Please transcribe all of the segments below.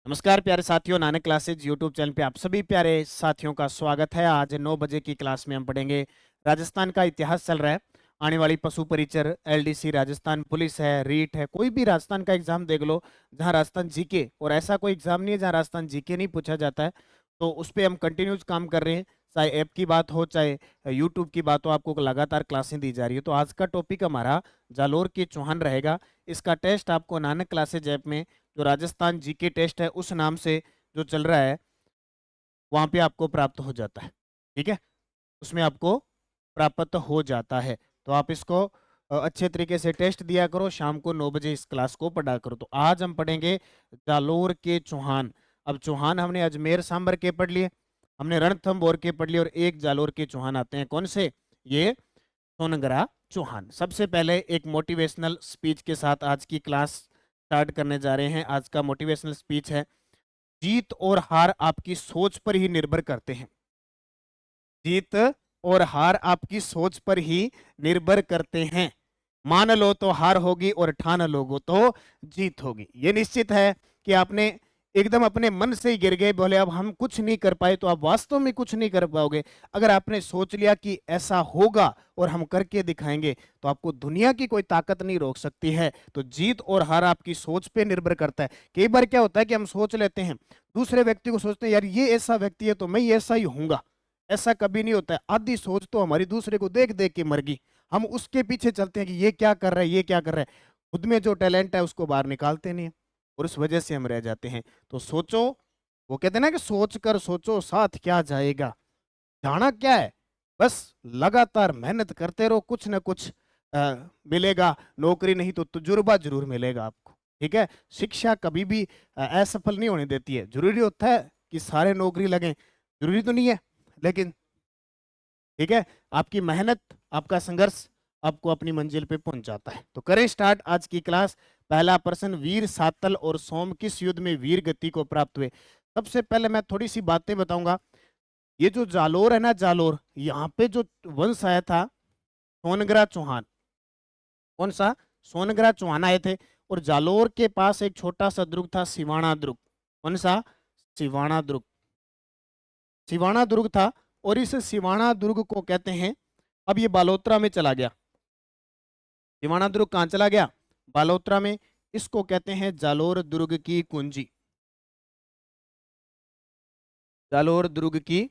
नमस्कार प्यारे साथियों, नानक क्लासेज यूट्यूब चैनल पे आप सभी प्यारे साथियों का स्वागत है। आज 9 बजे की क्लास में हम पढ़ेंगे राजस्थान का इतिहास। चल रहा है आने वाली पशु परिचर, एलडीसी, राजस्थान पुलिस है, रीट है, कोई भी राजस्थान का एग्जाम देख लो जहां राजस्थान जीके, और ऐसा कोई एग्जाम नहीं है जहां राजस्थान जीके नहीं पूछा जाता है। तो उस पर हम कंटिन्यूज काम कर रहे हैं, चाहे ऐप की बात हो चाहे यूट्यूब की बात हो, आपको लगातार क्लासें दी जा रही है। तो आज का टॉपिक हमारा जालोर के चौहान रहेगा। इसका टेस्ट आपको नानक क्लासेज ऐप में जो राजस्थान जीके टेस्ट है उस नाम से जो चल रहा है वहां पे आपको प्राप्त हो जाता है। ठीक है, उसमें आपको प्राप्त हो जाता है। तो आप इसको अच्छे तरीके से टेस्ट दिया करो, शाम को 9 बजे इस क्लास को पढ़ा करो। तो आज हम पढ़ेंगे जालोर के चौहान। अब चौहान हमने अजमेर सांबर के पढ़ लिए, हमने रणथंभौर के पढ़ लिए, और एक जालोर के चौहान आते हैं। कौन से? ये सोनगरा चौहान। सबसे पहले एक मोटिवेशनल स्पीच के साथ आज की क्लास स्टार्ट करने जा रहे हैं। आज का मोटिवेशनल स्पीच है, जीत और हार आपकी सोच पर ही निर्भर करते हैं। जीत और हार आपकी सोच पर ही निर्भर करते हैं। मान लो तो हार होगी और ठान लोगो तो जीत होगी। ये निश्चित है कि आपने एकदम अपने मन से ही गिर गए, बोले अब हम कुछ नहीं कर पाए, तो आप वास्तव में कुछ नहीं कर पाओगे। अगर आपने सोच लिया कि ऐसा होगा और हम करके दिखाएंगे, तो आपको दुनिया की कोई ताकत नहीं रोक सकती है। तो जीत और हार आपकी सोच पे निर्भर करता है। कई बार क्या होता है कि हम सोच लेते हैं, दूसरे व्यक्ति को सोचते हैं यार ये ऐसा व्यक्ति है तो मैं ऐसा ही होऊंगा। ऐसा कभी नहीं होता है। आधी सोच तो हमारी दूसरे को देख देख के मर गई। हम उसके पीछे चलते हैं कि ये क्या कर रहा है, ये क्या कर रहा है। खुद में जो टैलेंट है उसको बाहर निकालते नहीं है, और इस वजह से हम रह जाते हैं। तो सोचो, वो कहते हैं ना कि सोच कर सोचो साथ क्या जाएगा। जाना क्या है, बस लगातार मेहनत करते रहो, कुछ ना कुछ मिलेगा। नौकरी नहीं तो तजुर्बा जरूर मिलेगा आपको। ठीक है, शिक्षा कभी भी असफल नहीं होने देती है। जरूरी होता है कि सारे नौकरी लगे, जरूरी तो नहीं है, लेकिन ठीक है, आपकी मेहनत, आपका संघर्ष आपको अपनी मंजिल पे पहुंच जाता है। तो करें स्टार्ट आज की क्लास। पहला प्रश्न, वीर सातल और सोम किस युद्ध में वीर गति को प्राप्त हुए? सबसे पहले मैं थोड़ी सी बातें बताऊंगा। ये जो जालोर है ना, जालोर, यहाँ पे जो वंश आया था सोनगरा चौहान। कौन सा? सोनगरा चौहान आए थे। और जालोर के पास एक छोटा सा दुर्ग था, सिवाना दुर्ग। कौन सा? सिवाना दुर्ग। सिवाना दुर्ग था, और इस सिवाना दुर्ग को कहते हैं, अब ये बालोतरा में चला गया। सिवाना दुर्ग कहाँ चला गया? बालोतरा में। इसको कहते हैं जालोर दुर्ग की कुंजी। जालोर दुर्ग की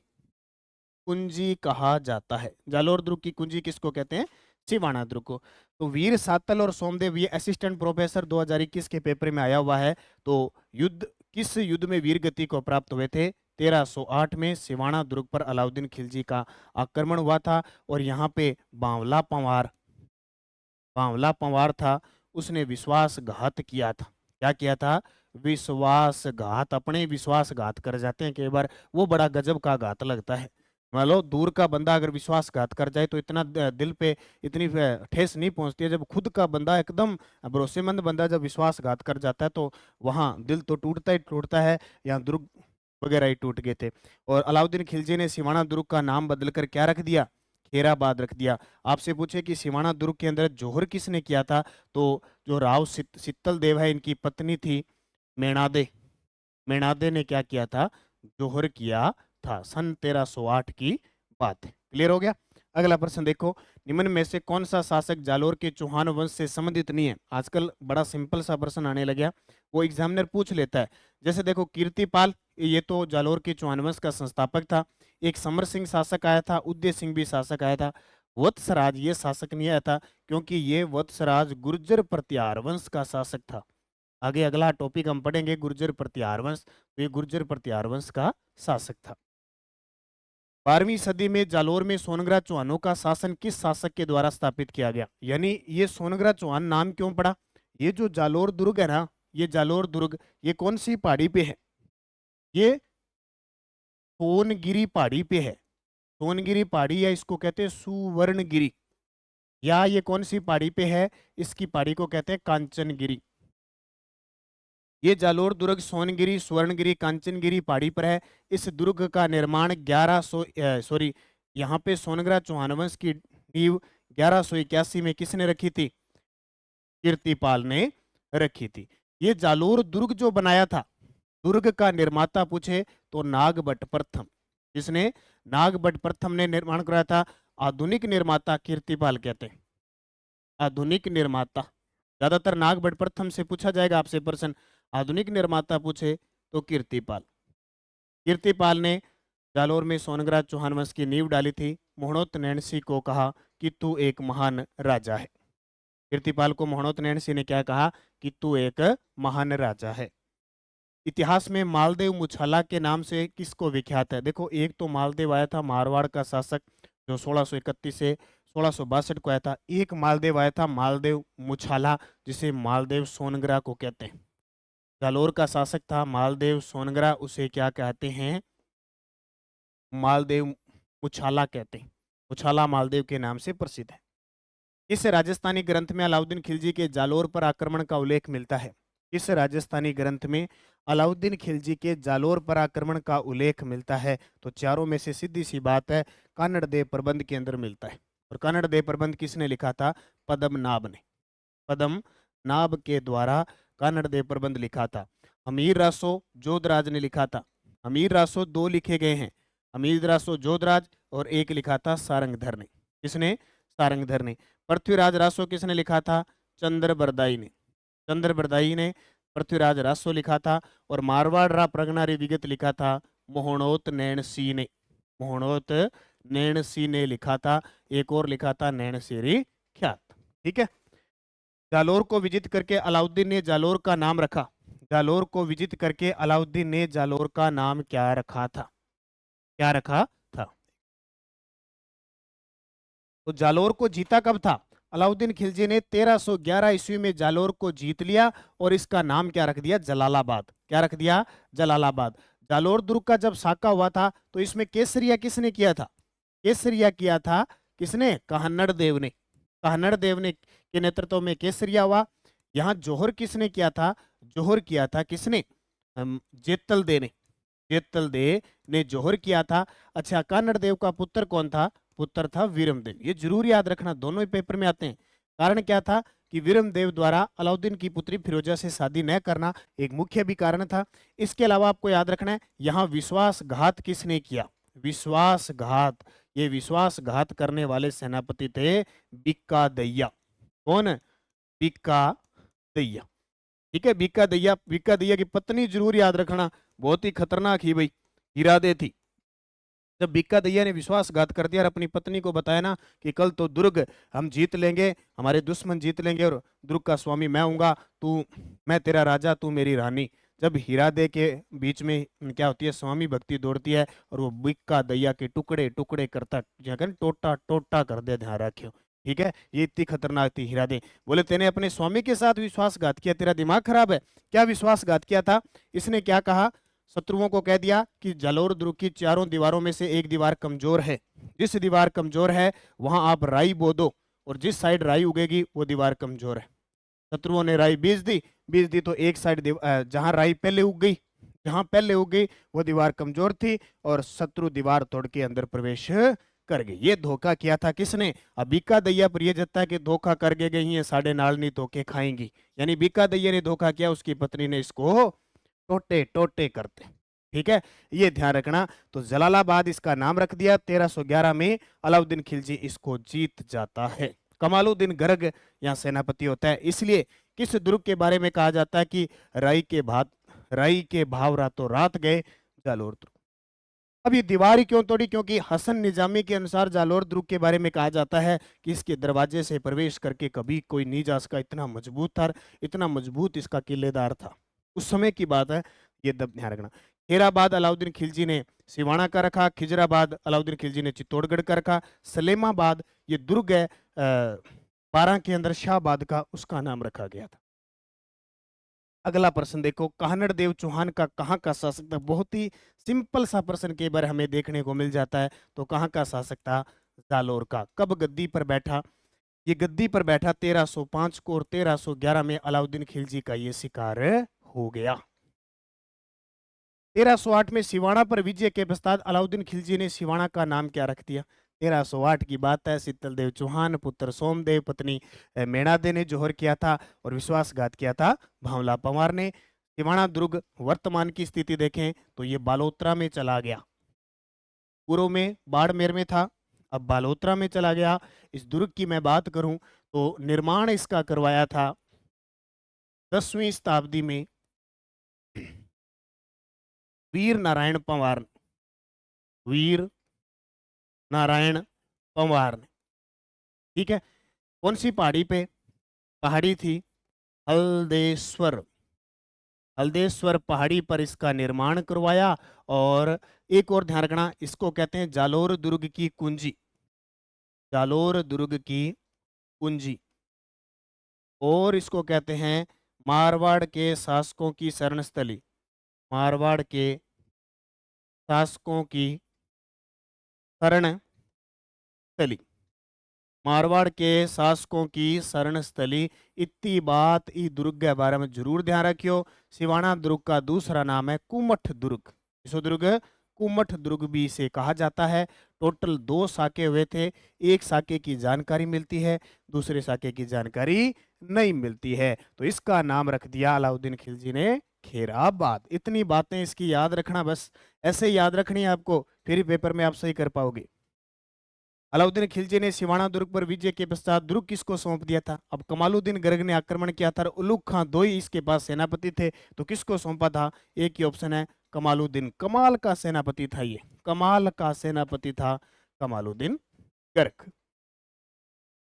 कुंजी कहा जाता है। जालोर दुर्ग की कुंजी किसको कहते हैं? सिवाना दुर्ग को। तो वीर सातल और सोमदेव, ये असिस्टेंट प्रोफेसर 2021 के पेपर में आया हुआ है। तो युद्ध, किस युद्ध में वीर गति को प्राप्त हुए थे? 1308 में सिवाना दुर्ग पर अलाउद्दीन खिलजी का आक्रमण हुआ था। और यहाँ पे बांवला पंवार था, उसने विश्वासघात किया था। क्या किया था? विश्वासघात। अपने विश्वासघात कर जाते हैं कई बार, वो बड़ा गजब का घात लगता है। मान लो दूर का बंदा अगर विश्वासघात कर जाए तो इतना दिल पे इतनी ठेस नहीं पहुंचती है। जब खुद का बंदा, एकदम भरोसेमंद बंदा जब विश्वासघात कर जाता है तो वहां दिल तो टूटता ही टूटता है। यहाँ दुर्ग वगैरह ही टूट गए थे। और अलाउद्दीन खिलजी ने सिवाना दुर्ग का नाम बदलकर क्या रख दिया? खेराबाद रख दिया। आपसे पूछे कि सिवाना दुर्ग के अंदर जोहर किसने किया था, तो जो राव सित्तल देव है, इनकी पत्नी थी मेणादे। मेणादे ने क्या किया था? जोहर किया था। सन 1308 की बात है। क्लियर हो गया? अगला प्रश्न देखो, निम्न में से कौन सा शासक जालोर के चौहान वंश से संबंधित नहीं है? आजकल बड़ा सिंपल सा प्रश्न आने लगा, वो एग्जामिनर पूछ लेता है। जैसे देखो, कीर्तिपाल, ये तो जालोर के चौहान वंश का संस्थापक था। एक समर सिंह शासक आया था, उदय सिंह भी शासक आया था। वत्सराज ये शासक नहीं आया था, क्योंकि ये वत्सराज गुर्जर प्रतिहार वंश का शासक था। आगे अगला टॉपिक हम पढ़ेंगे गुर्जर प्रतिहार वंश। तो ये गुर्जर प्रतिहार वंश का शासक था। 12वीं सदी में जालोर में सोनगरा चौहानों का शासन किस शासक के द्वारा स्थापित किया गया? यानी ये सोनगरा चौहान नाम क्यों पड़ा? ये जो जालोर दुर्ग है ना, ये जालोर दुर्ग, ये कौन सी पहाड़ी पे है? ये सोनगिरी पहाड़ी पे है। सोनगिरी पहाड़ी, या इसको कहते हैं सुवर्णगिरी। या ये कौन सी पहाड़ी पे है? इसकी पहाड़ी को कहते हैं कांचनगिरी। ये जालोर दुर्ग सोनगिरी, स्वर्णगिरी, कांचनगिरी पहाड़ी पर है। इस दुर्ग का निर्माण 1100 सॉरी, यहाँ पे सोनगरा चौहान वंश की नींव 1181 में किसने रखी थी? कीर्तिपाल ने रखी थी। ये जालोर दुर्ग जो बनाया था, दुर्ग का निर्माता पूछे तो नागभट्ट प्रथम। जिसने नागभट्ट प्रथम ने निर्माण कराया था, आधुनिक निर्माता कीर्तिपाल कहते हैं। आधुनिक निर्माता, ज्यादातर नागभट्ट प्रथम से पूछा जाएगा आपसे प्रश्न, आधुनिक निर्माता पूछे तो कीर्तिपाल। कीर्तिपाल ने जालोर में सोनग्राज चौहान वंश की नींव डाली थी। मोहनोत नैणसी को कहा कि तू एक महान राजा है। कीर्तिपाल को मोहनोत नैणसी ने क्या कहा कि तू एक महान राजा है। इतिहास में मालदेव मुछाला के नाम से किसको विख्यात है? देखो, एक तो मालदेव आया था मारवाड़ का शासक, जो 1631 से 1662 को आया था। एक मालदेव आया था मालदेव मुछाला, जिसे मालदेव सोनग्रा को कहते हैं। जालोर का शासक था मालदेव सोनग्रा, उसे क्या कहते हैं? मालदेव मुछाला कहते हैं। मुछाला मालदेव के नाम से प्रसिद्ध है। इस राजस्थानी ग्रंथ में अलाउद्दीन खिलजी के जालोर पर आक्रमण का उल्लेख मिलता है। इस राजस्थानी ग्रंथ में अलाउद्दीन खिलजी के जालोर पर आक्रमण का उल्लेख मिलता है। तो चारों में से सीधी सी बात है, कानड़ देव प्रबंध के अंदर मिलता है। और कानड़ देव प्रबंध किसने लिखा था? पद्मनाभ ने। पद्मनाभ के द्वारा कानड़ देव प्रबंध लिखा था। अमीर रासो जोधराज ने लिखा था। अमीर रासो दो लिखे गए हैं, अमीर रासो जोधराज, और एक लिखा था सारंगधर ने। किसने? सारंगधर ने। पृथ्वीराज रासो किसने लिखा था? चंद्रबरदाई ने। चंद्रबरदाई ने पृथ्वीराज रासो लिखा था। और मारवाड़ रा प्रगनारी विगत लिखा था मोहनोत नैणसी ने। मोहनोत नैणसी ने लिखा था। एक और लिखा था नैणसेरी ख्यात। ठीक है। जालोर को विजित करके अलाउद्दीन ने जालोर का नाम रखा। जालोर को विजित करके अलाउद्दीन ने जालोर का नाम क्या रखा था? क्या रखा था? तो जालोर को जीता कब था? अलाउद्दीन खिलजी ने 1311 ईस्वी में जालोर को जीत लिया और इसका नाम क्या रख दिया? जलालाबाद। क्या रख दिया? जलालाबाद। जालोर दुर्ग का जब साका हुआ था तो इसमें केसरिया किसने किया था? केसरिया किया था किसने? काहन्नड़ देव ने। काहन्नड़ देव ने के नेतृत्व में केसरिया हुआ। यहाँ जोहर किसने किया था? जोहर किया था किसने? जेतल दे ने। जेतल दे ने जोहर किया था। अच्छा, कानड़ देव का पुत्र कौन था? पुत्र था वीरमदेव। ये जरूर याद रखना, दोनों ही पेपर में आते हैं। कारण क्या था कि वीरमदेव द्वारा अलाउद्दीन की पुत्री फिरोजा से शादी न करना एक मुख्य भी कारण था। इसके अलावा आपको याद रखना है, यहाँ विश्वासघात किसने किया? विश्वासघात। ये विश्वासघात करने वाले सेनापति थे बिक्का दैया। कौन? बिक्का दैया। ठीक है, बिक्का दैया। बिक्का दैया की पत्नी जरूर याद रखना, बहुत ही खतरनाक ही भाई, हीरादे थी। जब बिक्का दैया ने विश्वासघात कर दिया और अपनी पत्नी को बताया ना कि कल तो दुर्ग हम जीत लेंगे, हमारे दुश्मन जीत लेंगे और दुर्ग का स्वामी मैं हूंगा, तू, मैं तेरा राजा, तू मेरी रानी। जब हीरादे के बीच में क्या होती है? स्वामी भक्ति दौड़ती है और वो बिक्का दैया के टुकड़े टुकड़े करता, टोटा टोटा कर दे, ध्यान रखियो। ठीक है, ये इतनी खतरनाक थी हीरादे। बोले तेने अपने स्वामी के साथ विश्वासघात किया, तेरा दिमाग खराब है क्या? विश्वासघात किया था। इसने क्या कहा? शत्रुओं को कह दिया कि जालोर दुर्ग की चारों दीवारों में से एक दीवार कमजोर है, जिस दीवार कमजोर है वहां आप राई बो दो, और जिस साइड राई उगेगी वो दीवार कमजोर है। शत्रुओं ने राई बीज दी तो एक साइड जहां राई पहले उग गई, जहां पहले उग गई वो दीवार कमजोर थी और शत्रु दीवार तोड़ के अंदर प्रवेश कर गई। ये धोखा किया था किसने? अब बीका दैया पर यह जता है कि धोखा करके गई है, साढ़े नाल नहीं धोखे खाएंगी। यानी बीका दैया ने धोखा किया, उसकी पत्नी ने इसको टोटे टोटे करते। ठीक है, ये ध्यान रखना। तो जलालाबाद इसका नाम रख दिया। 1311 में अलाउद्दीन खिलजी इसको जीत जाता है। कमालुद्दीन गर्ग यहाँ सेनापति होता है। इसलिए किस दुर्ग के बारे में कहा जाता है कि राई के भाव रातों रात गए जालोर दुर्ग। अब ये दीवार ही क्यों तोड़ी? क्योंकि हसन निजामी के अनुसार जालोर दुर्ग के बारे में कहा जाता है कि इसके दरवाजे से प्रवेश करके कभी कोई नहीं जा सका, इतना मजबूत था, इतना मजबूत इसका किलेदार था। उस समय की बात है, ये ध्यान रखना। हेराबाद अलाउद्दीन खिलजी ने सिवाना का रखा, खिजराबाद अलाउद्दीन खिलजी ने चित्तौड़गढ़ का रखा, सलेमाबाद ये दुर्ग है बारां के अंदर शाहबाद का, उसका नाम रखा गया था। अगला प्रश्न देखो, काहनड़ देव चौहान का कहाँ का शासक था? बहुत ही सिंपल सा प्रश्न के बारे हमें देखने को मिल जाता है। तो कहाँ का शासक था? जालोर का। कब गद्दी पर बैठा? ये गद्दी पर बैठा 1305 को, और 1311 में अलाउद्दीन खिलजी का ये शिकार हो गया। 1308 में सिवाना पर विजय के पश्चात अलाउद्दीन खिलजी ने सिवाना का नाम क्या रख दिया? 1308 की बात है। शीतल देव चौहान पुत्र सोमदेव, पत्नी मेणादे ने जोहर किया था और विश्वासघात किया था भावला पंवार ने। सिवाना दुर्ग वर्तमान की स्थिति देखें तो ये बालोतरा में चला गया। पूर्व में बाड़मेर में था, अब बालोतरा में चला गया। इस दुर्ग की मैं बात करूं तो निर्माण इसका करवाया था 10वीं शताब्दी में वीर नारायण पंवार, वीर नारायण पंवार ने। ठीक है, कौन सी पहाड़ी पे? पहाड़ी थी हल्देश्वर, हल्देश्वर पहाड़ी पर इसका निर्माण करवाया। और एक और ध्यान रखना, इसको कहते हैं जालोर दुर्ग की कुंजी, जालोर दुर्ग की कुंजी। और इसको कहते हैं मारवाड़ के शासकों की शरणस्थली, मारवाड़ के शासकों की शरणस्थली, मारवाड़ के शासकों की शरणस्थली। इतनी बात ई दुर्ग के बारे में जरूर ध्यान रखियो। सिवाना दुर्ग का दूसरा नाम है कुमठ दुर्ग, इसो दुर्ग कुमठ दुर्ग भी इसे कहा जाता है। टोटल 2 साके हुए थे, एक साके की जानकारी मिलती है, दूसरे साके की जानकारी नहीं मिलती है, तो इसका नाम रख दिया अलाउद्दीन खिलजी ने खेराबाद। इतनी बातें इसकी याद रखना, बस ऐसे याद रखनी है आपको, फिर ही पेपर में आप सही कर पाओगे। अलाउद्दीन खिलजी ने सिवाना दुर्ग पर विजय के पश्चात दुर्ग किसको सौंप दिया था? अब कमालुद्दीन गर्ग ने आक्रमण किया था, उलुग खां दो ही इसके पास सेनापति थे, तो किसको सौंपा था? एक ही ऑप्शन है कमालुद्दीन। कमाल का सेनापति था ये, कमाल का सेनापति था कमालुद्दीन गर्ग।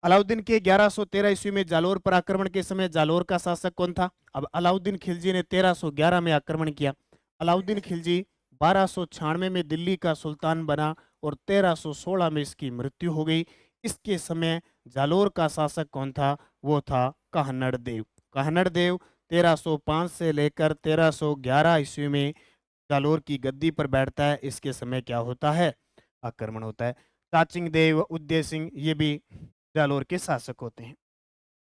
अलाउद्दीन के 1113 ईस्वी में जालोर पर आक्रमण के समय जालोर का शासक कौन था? अब अलाउद्दीन खिलजी ने 1311 में आक्रमण किया। अलाउद्दीन खिलजी 1296 में दिल्ली का सुल्तान बना और 1316 में इसकी मृत्यु हो गई। इसके समय जालोर का शासक कौन था? वो था काहनड़ देव। काहनड़ देव 1305 से लेकर 1311 ईस्वी में जालोर की गद्दी पर बैठता है। इसके समय क्या होता है? आक्रमण होता है। चाचिंग देव, उदय सिंह, ये भी जालोर के शासक होते हैं।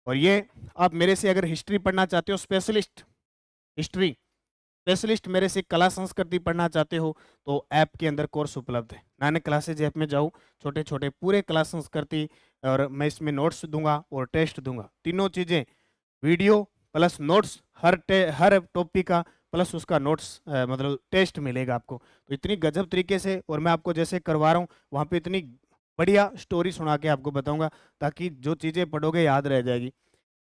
और ये आप मेरे से अगर हिस्ट्री पढ़ना चाहते हो, स्पेशलिस्ट हिस्ट्री स्पेशलिस्ट मेरे से कला संस्कृति पढ़ना चाहते हो, तो ऐप के अंदर कोर्स उपलब्ध है। नानक क्लासेज ऐप में जाओ, छोटे छोटे पूरे कला संस्कृति, और मैं इसमें नोट्स दूंगा और टेस्ट दूंगा, तीनों चीजें, वीडियो प्लस नोट्स, हर टॉपिक का प्लस उसका नोट्स, मतलब टेस्ट मिलेगा आपको। तो इतनी गजब तरीके से, और मैं आपको जैसे करवा रहा हूँ वहाँ पे इतनी बढ़िया स्टोरी सुना के आपको बताऊंगा, ताकि जो चीजें पढ़ोगे याद रह जाएगी।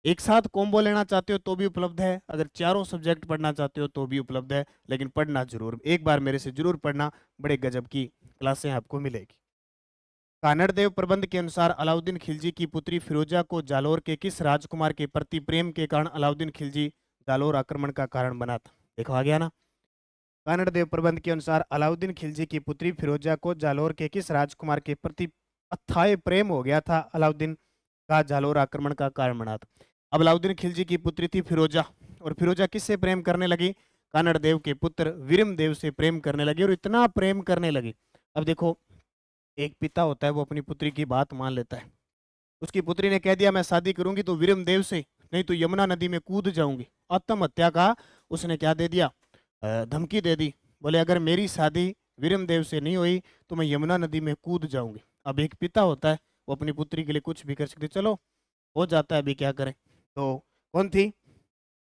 एक साथ कॉम्बो लेना चाहते हो तो भी उपलब्ध है, अगर चारों सब्जेक्ट पढ़ना चाहते हो तो भी उपलब्ध है, लेकिन पढ़ना जरूर, एक बार मेरे से जरूर पढ़ना, बड़े गजब की क्लासें आपको मिलेगी। कानड़ देव प्रबंध के अनुसार अलाउद्दीन खिलजी की पुत्री फिरोजा को जालोर के किस राजकुमार के प्रति प्रेम के कारण अलाउद्दीन खिलजी जालोर आक्रमण का कारण बना था? देखो आ गया ना। कानड़ देव प्रबंध के अनुसार अलाउद्दीन खिलजी की पुत्री फिरोजा को जालोर के किस राजकुमार के प्रति अथाह प्रेम हो गया था, अलाउद्दीन का जालोर आक्रमण का कारण बना था। अब अलाउद्दीन खिलजी की पुत्री थी फिरोजा, और फिरोजा किससे प्रेम करने लगी? कानड़ देव के पुत्र वीरम देव से प्रेम करने लगी, और इतना प्रेम करने लगी। अब देखो, एक पिता होता है वो अपनी पुत्री की बात मान लेता है। उसकी पुत्री ने कह दिया मैं शादी करूंगी तो वीरम देव से, नहीं तो यमुना नदी में कूद जाऊंगी। आत्महत्या का उसने क्या दे दिया? धमकी दे दी। बोले अगर मेरी शादी वीरम देव से नहीं हुई तो मैं यमुना नदी में कूद जाऊंगी। अब एक पिता होता है वो अपनी पुत्री के लिए कुछ भी कर सकते, चलो हो जाता है, अभी क्या करें। तो कौन थी?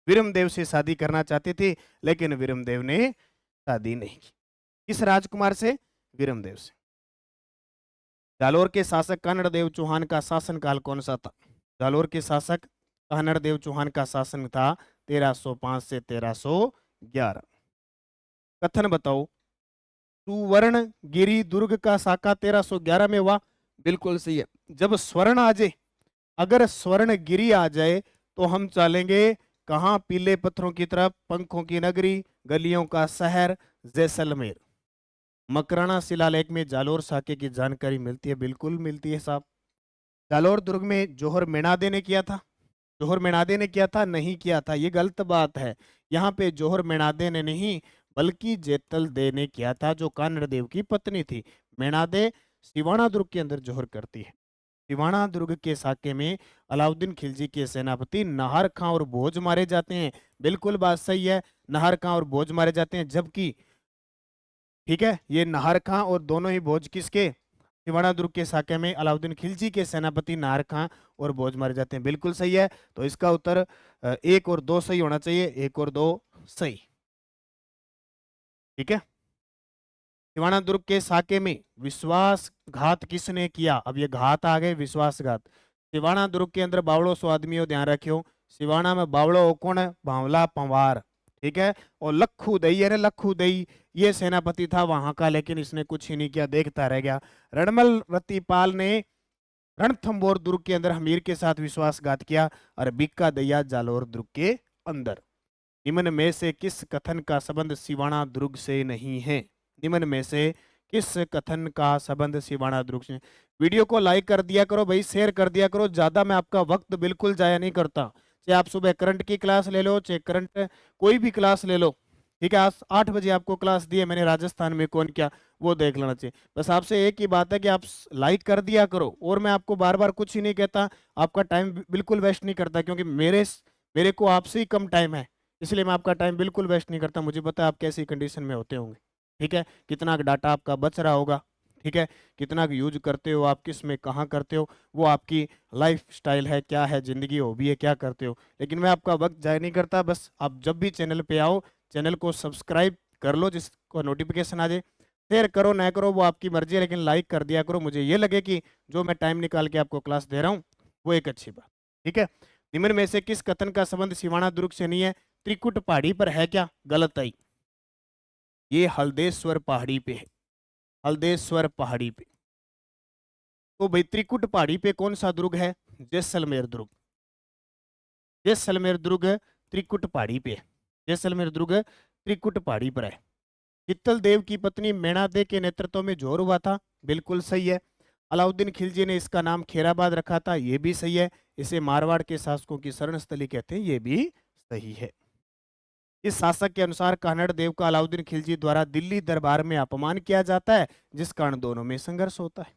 वीरम देव से शादी करना चाहती थी, लेकिन वीरम देव ने शादी नहीं की। किस राजकुमार से? वीरम देव से। जालोर के शासक कानड़ देव चौहान का शासनकाल कौन सा था? जालोर के शासक कानड़ देव चौहान का शासन था 1305 से 1311। कथन बताओ। सुवर्ण गिरी दुर्ग का साका 1311 में हुआ। बिल्कुल सही है। जब स्वर्ण आ जाए, अगर स्वर्ण गिरी आ जाए तो हम चलेंगे कहाँ? पीले पत्थरों की तरफ, पंखों की नगरी, गलियों का शहर, जैसलमेर। मकराना शिलालेख में जालोर साके की जानकारी मिलती है, बिल्कुल मिलती है साहब। जालोर दुर्ग में जौहर मेणादे ने किया था, जौहर मेणादे ने किया था? नहीं किया था, ये गलत बात है। यहाँ पे जौहर मेणादे ने नहीं, बल्कि जेतल दे ने किया था, जो कानड़ देव की पत्नी थी। मेणादे सिवाना दुर्ग के अंदर जौहर करती है। सिवाना दुर्ग के साके में अलाउद्दीन खिलजी के सेनापति नाहर खां और भोज मारे जाते हैं। बिल्कुल बात सही है, नाहर खां और भोज मारे जाते हैं। जबकि ठीक है, ये नाहर खां और दोनों ही भोज किसके? सिवाना दुर्ग के साके में अलाउद्दीन खिलजी के सेनापति नाहर खां और भोज मारे जाते हैं। बिल्कुल सही है। तो इसका उत्तर 1 और 2 सही होना चाहिए, 1 और 2 सही। ठीक है। सिवाना दुर्ग के साके में विश्वासघात किसने किया? अब ये घात आ गए, विश्वासघात। सिवाना दुर्ग के अंदर बावड़ो सो आदमियों, ध्यान रखियो। सिवाना में बावड़ो कौन है? भावला पंवार। ठीक है। और लखू दई, अरे लखू दई ये सेनापति था वहां का, लेकिन इसने कुछ ही नहीं किया, देखता रह गया। रणमल रतिपाल ने रणथंभौर दुर्ग के अंदर हमीर के साथ विश्वासघात किया, और बिक्का दैया जालोर दुर्ग के अंदर। निम्न में से किस कथन का संबंध सिवाना दुर्ग से नहीं है? निम्न में से किस कथन का संबंध सिवाना दुर्ग से? वीडियो को लाइक कर दिया करो भाई, शेयर कर दिया करो, ज्यादा मैं आपका वक्त बिल्कुल जाया नहीं करता। चाहे आप सुबह करंट की क्लास ले लो, चाहे करंट कोई भी क्लास ले लो। ठीक है। आज 8 बजे आपको क्लास दी है मैंने, राजस्थान में कौन क्या, वो देख लेना चाहिए। बस आपसे एक ही बात है कि आप लाइक कर दिया करो, और मैं आपको बार बार कुछ ही नहीं कहता, आपका टाइम बिल्कुल वेस्ट नहीं करता, क्योंकि मेरे को आपसे ही कम टाइम है, इसलिए मैं आपका टाइम बिल्कुल वेस्ट नहीं करता। मुझे पता है आप कैसी कंडीशन में होते होंगे। ठीक है। कितना डाटा आपका बच रहा होगा। ठीक है। कितना यूज करते हो आप, किस में कहाँ करते हो, वो आपकी लाइफ स्टाइल है, क्या है जिंदगी, हॉबी है, क्या करते हो। लेकिन मैं आपका वक्त जाया नहीं करता। बस आप जब भी चैनल पे आओ, चैनल को सब्सक्राइब कर लो, जिसको नोटिफिकेशन आ जाए। शेयर करो ना करो वो आपकी मर्जी है, लेकिन लाइक कर दिया करो, मुझे ये लगे कि जो मैं टाइम निकाल के आपको क्लास दे रहा हूँ वो एक अच्छी बात। ठीक है। निम्न में से किस कथन का संबंध सिवाना दुर्ग से नहीं है? त्रिकुट पहाड़ी पर है क्या? गलत आई। ये हल्देश्वर पहाड़ी पे है, हल्देश्वर पहाड़ी पे। तो भाई त्रिकुट पहाड़ी पे कौन सा दुर्ग है? जैसलमेर दुर्ग। जैसलमेर दुर्ग त्रिकुट पहाड़ी पे है। जैसलमेर दुर्ग त्रिकुट पहाड़ी पर है। चित्तल देव की पत्नी मैणादे के नेतृत्व में जोर हुआ था, बिल्कुल सही है। अलाउद्दीन खिलजी ने इसका नाम खेराबाद रखा था, यह भी सही है। इसे मारवाड़ के शासकों की शरण स्थली कहते हैं, यह भी सही है। इस शासक के अनुसार कानड़ देव का अलाउद्दीन खिलजी द्वारा दिल्ली दरबार में अपमान किया जाता है, जिस कारण दोनों में संघर्ष होता है।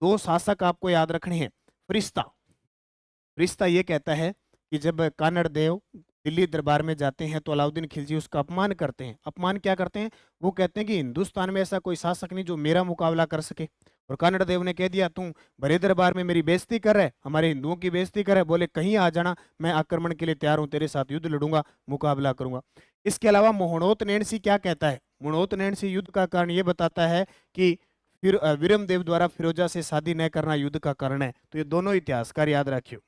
दो शासक आपको याद रखने हैं। फरिश्ता, फरिश्ता ये कहता है कि जब कानड़ देव दिल्ली दरबार में जाते हैं तो अलाउद्दीन खिलजी उसका अपमान करते हैं। अपमान क्या करते हैं? वो कहते हैं कि हिंदुस्तान में ऐसा कोई शासक नहीं जो मेरा मुकाबला कर सके। और कानड़ देव ने कह दिया, तू बड़े दरबार में मेरी बेइज्जती कर रहा है, हमारे हिंदुओं की बेइज्जती कर रहा है, बोले कहीं आ जाना, मैं आक्रमण के लिए तैयार हूं, तेरे साथ युद्ध लड़ूंगा, मुकाबला करूंगा। इसके अलावा मोहनोत नैणसी क्या कहता है? मोहनोत नैणसी युद्ध का कारण ये बताता है कि फिर वीरम देव द्वारा फिरोजा से शादी न करना युद्ध का कारण है। तो ये दोनों इतिहासकार याद रखियो।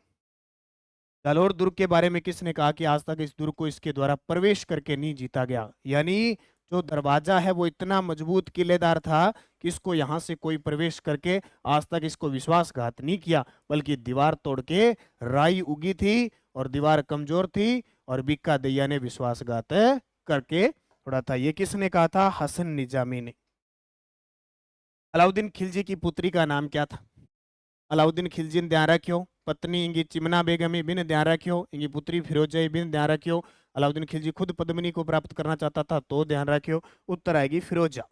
जालोर दुर्ग के बारे में किसने कहा कि आज तक इस दुर्ग को इसके द्वारा प्रवेश करके नहीं जीता गया? यानी जो दरवाजा है वो इतना मजबूत किलेदार था कि इसको यहाँ से कोई प्रवेश करके आज तक इसको विश्वासघात नहीं किया, बल्कि दीवार तोड़ के राई उगी थी और दीवार कमजोर थी, और बिक्का दैया ने विश्वासघात करके थोड़ा था। ये किसने कहा था? हसन निजामी ने। अलाउद्दीन खिलजी की पुत्री का नाम क्या था? अलाउद्दीन खिलजी ने ध्यान रखियो। पत्नी इनकी चिमना बेगम बिन ध्यान रखियो। इनकी पुत्री फिरोजा बिन ध्यान रखियो। अलाउद्दीन खिलजी खुद पद्मिनी को प्राप्त करना चाहता था, तो ध्यान रखियो। उत्तर आएगी फिरोजा।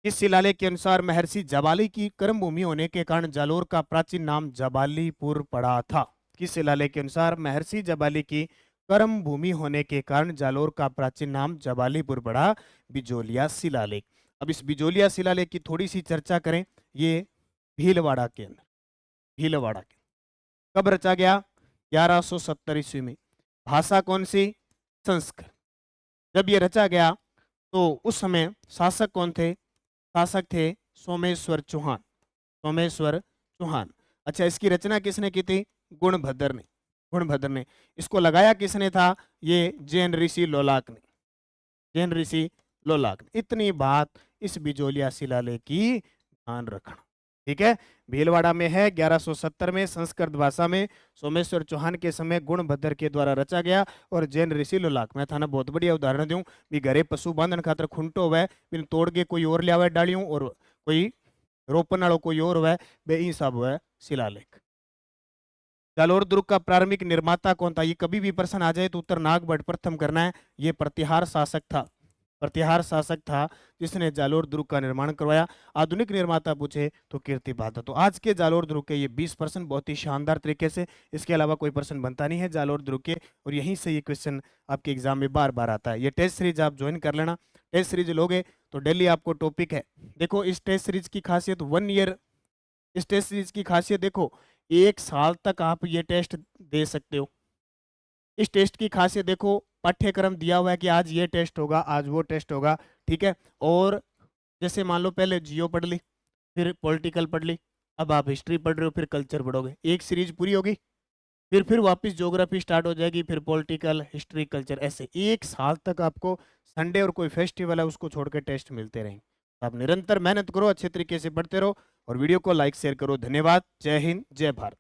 इस शिलालेख के अनुसार महर्षि जबाली की कर्मभूमि होने के कारण जालोर का प्राचीन नाम जबालीपुर पड़ा था। किस शिलालेख के अनुसार महर्षि जबाली की कर्म भूमि होने के कारण जालोर का प्राचीन नाम जबालीपुर पड़ा? बिजोलिया शिलालेख। अब इस बिजोलिया शिलालेख की थोड़ी सी चर्चा करें। ये भीलवाड़ा के अंदर, भीलवाड़ा के कब रचा गया? 1170 ईस्वी में। भाषा कौन सी? संस्कृत। जब ये रचा गया तो उस समय शासक कौन थे? शासक थे सोमेश्वर चौहान। सोमेश्वर चौहान। अच्छा, इसकी रचना किसने की थी? गुणभद्र ने। गुणभद्र ने। इसको लगाया किसने था? ये जैन ऋषि लोलाक ने। जैन ऋषि लोलाक ने। इतनी बात इस बिजोलिया शिलालेख की ध्यान रखना। ठीक है। भीलवाड़ा में है, 1170 में, संस्कृत भाषा में, सोमेश्वर चौहान के समय गुणभद्र के द्वारा रचा गया। और जैन ऋषि लोलाक। मैं थाना बहुत बढ़िया उदाहरण दूं भी, घरे पशु बांधन खातर खुंटो हुआ बिन तोड़ के कोई और लिया हुआ डालियों, और कोई रोपण वालों कोई और हुआ बे ई सब हुआ शिलालेख। जालोर दुर्ग का प्रारंभिक निर्माता कौन था? ये कभी भी प्रश्न आ जाए तो उत्तर नागभट्ट प्रथम करना है। ये प्रतिहार शासक था। प्रतिहार शासक था जिसने जालोर दुर्ग का निर्माण करवाया। आधुनिक निर्माता पूछे तो कीर्ति बाधा। तो आज के जालोर दुर्ग के ये 20% बहुत ही शानदार तरीके से, इसके अलावा कोई प्रश्न बनता नहीं है जालोर दुर्ग के, और यहीं से ये क्वेश्चन आपके एग्जाम में बार बार आता है। ये टेस्ट सीरीज आप ज्वाइन कर लेना। टेस्ट सीरीज लोगे तो डेली आपको टॉपिक है। देखो इस टेस्ट सीरीज की खासियत 1 ईयर, इस टेस्ट सीरीज की खासियत देखो 1 साल तक आप ये टेस्ट दे सकते हो। इस टेस्ट की खासियत देखो, पाठ्यक्रम दिया हुआ है कि आज ये टेस्ट होगा, आज वो टेस्ट होगा, ठीक है। और जैसे मान लो पहले जियो पढ़ ली, फिर पॉलिटिकल पढ़ ली, अब आप हिस्ट्री पढ़ रहे हो, फिर कल्चर पढ़ोगे, एक सीरीज पूरी होगी। फिर वापस ज्योग्राफी स्टार्ट हो जाएगी, फिर पॉलिटिकल, हिस्ट्री, कल्चर, ऐसे 1 साल तक आपको संडे और कोई फेस्टिवल है उसको छोड़ के टेस्ट मिलते रहेंगे। तो आप निरंतर मेहनत करो, अच्छे तरीके से पढ़ते रहो और वीडियो को लाइक शेयर करो। धन्यवाद। जय हिंद, जय भारत।